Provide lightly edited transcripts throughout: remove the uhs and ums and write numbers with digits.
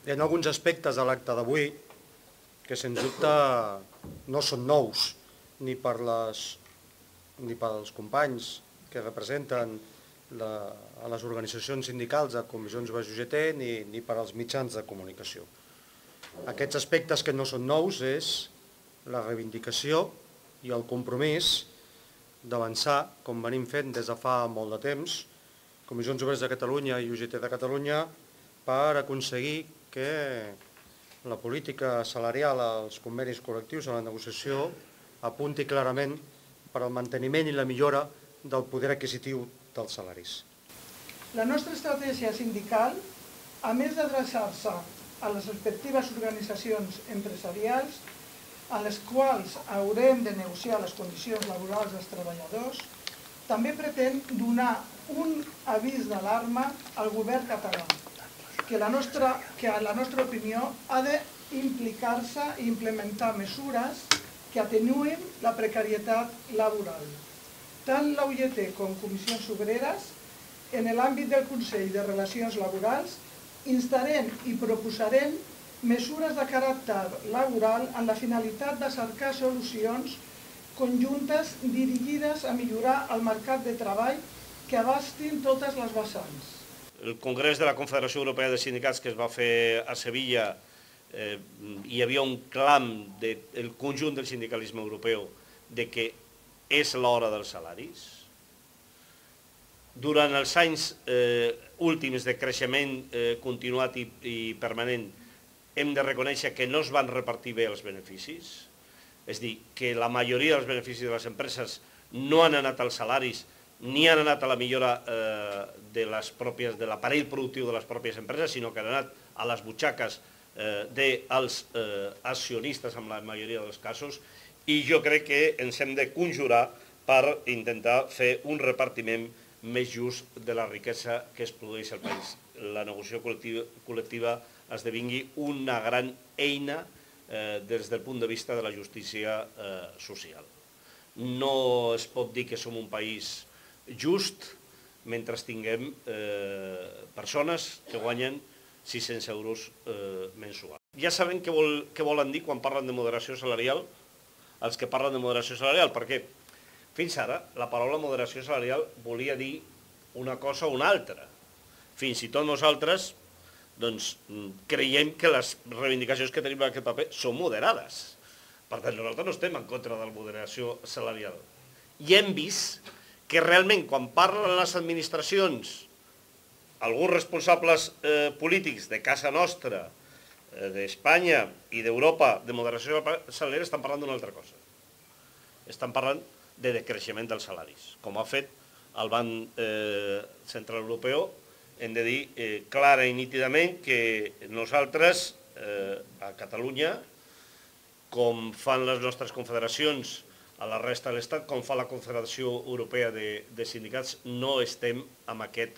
Hi ha alguns aspectes de l'acte d'avui que, sens dubte, no són nous, ni pels companys que representen a les organitzacions sindicals de comissions UGT ni per als mitjans de comunicació. Aquests aspectes que no són nous és la reivindicació i el compromís d'avançar, com venim fent des de fa molt de temps, Comissions Obreres de Catalunya i UGT de Catalunya, per aconseguir que la política salarial als convenis col·lectius, a la negociació, apunti clarament per al manteniment i la millora del poder adquisitiu dels salaris. La nostra estratègia sindical, a més d'adreçar-se a les respectives organitzacions empresarials, a les quals haurem de negociar les condicions laborals dels treballadors, també pretén donar un avís d'alarma al govern català, que a la nostra opinió ha d'implicar-se i implementar mesures que atenuïn la precarietat laboral. Tant la UGT com Comissions Obreres, en l'àmbit del Consell de Relacions Laborals, instarem i proposarem mesures de caràcter laboral amb la finalitat de cercar solucions conjuntes dirigides a millorar el mercat de treball que abastin totes les vessants. El Congrés de la Confederació Europea de Sindicats que es va fer a Sevilla, hi havia un clam del conjunt del sindicalisme europeu de que és l'hora dels salaris. Durant els anys últims de creixement continuat i permanent hem de reconèixer que no es van repartir bé els beneficis, és a dir, que la majoria dels beneficis de les empreses no han anat als salaris ni han anat a la millora de l'aparell productiu de les pròpies empreses, sinó que han anat a les butxaques dels accionistes en la majoria dels casos, i jo crec que ens hem de conjurar per intentar fer un repartiment més just de la riquesa que es produeix al país. La negociació col·lectiva esdevingui una gran eina des del punt de vista de la justícia social. No es pot dir que som un país just mentre tinguem persones que guanyen 600 euros mensuals. Ja sabem què volen dir quan parlen de moderació salarial els que parlen de moderació salarial, perquè fins ara la paraula moderació salarial volia dir una cosa o una altra. Fins i tot nosaltres creiem que les reivindicacions que tenim en aquest paper són moderades. Per tant, nosaltres no estem en contra de la moderació salarial. I hem vist que realment quan parlen les administracions, alguns responsables polítics de casa nostra, d'Espanya i d'Europa, de moderació salarial, estan parlant d'una altra cosa. Estan parlant de decreixement dels salaris. Com ha fet el Banc Central Europeu, hem de dir clara i nítidament que nosaltres, a Catalunya, com fan les nostres confederacions a la resta de l'Estat, com fa la Confederació Europea de Sindicats, no estem en aquest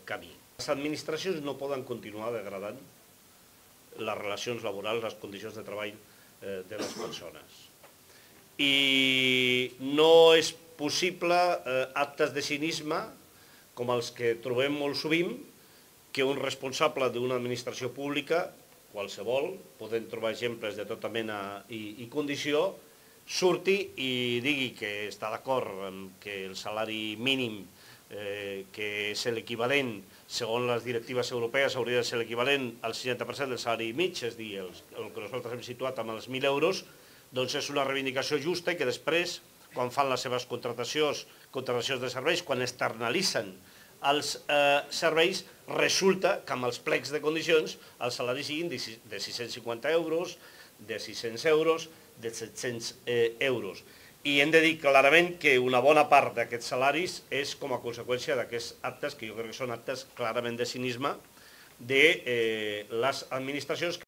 camí. Les administracions no poden continuar degradant les relacions laborals, les condicions de treball de les persones. I no és possible actes de cinisme com els que trobem molt sovint, que un responsable d'una administració pública, qualsevol, podem trobar exemples de tota mena i condició, surti i digui que està d'acord amb que el salari mínim, que és l'equivalent, segons les directives europees, hauria de ser l'equivalent al 60% del salari mig, és a dir, el que nosaltres hem situat amb els 1.000 euros, doncs és una reivindicació justa i que després, quan fan les seves contractacions de serveis, quan externalitzen els serveis, resulta que amb els plecs de condicions els salaris siguin de 650 euros, de 600 euros, de 700 euros. I hem de dir clarament que una bona part d'aquests salaris és com a conseqüència d'aquests actes, que jo crec que són actes clarament de cinisme, de les administracions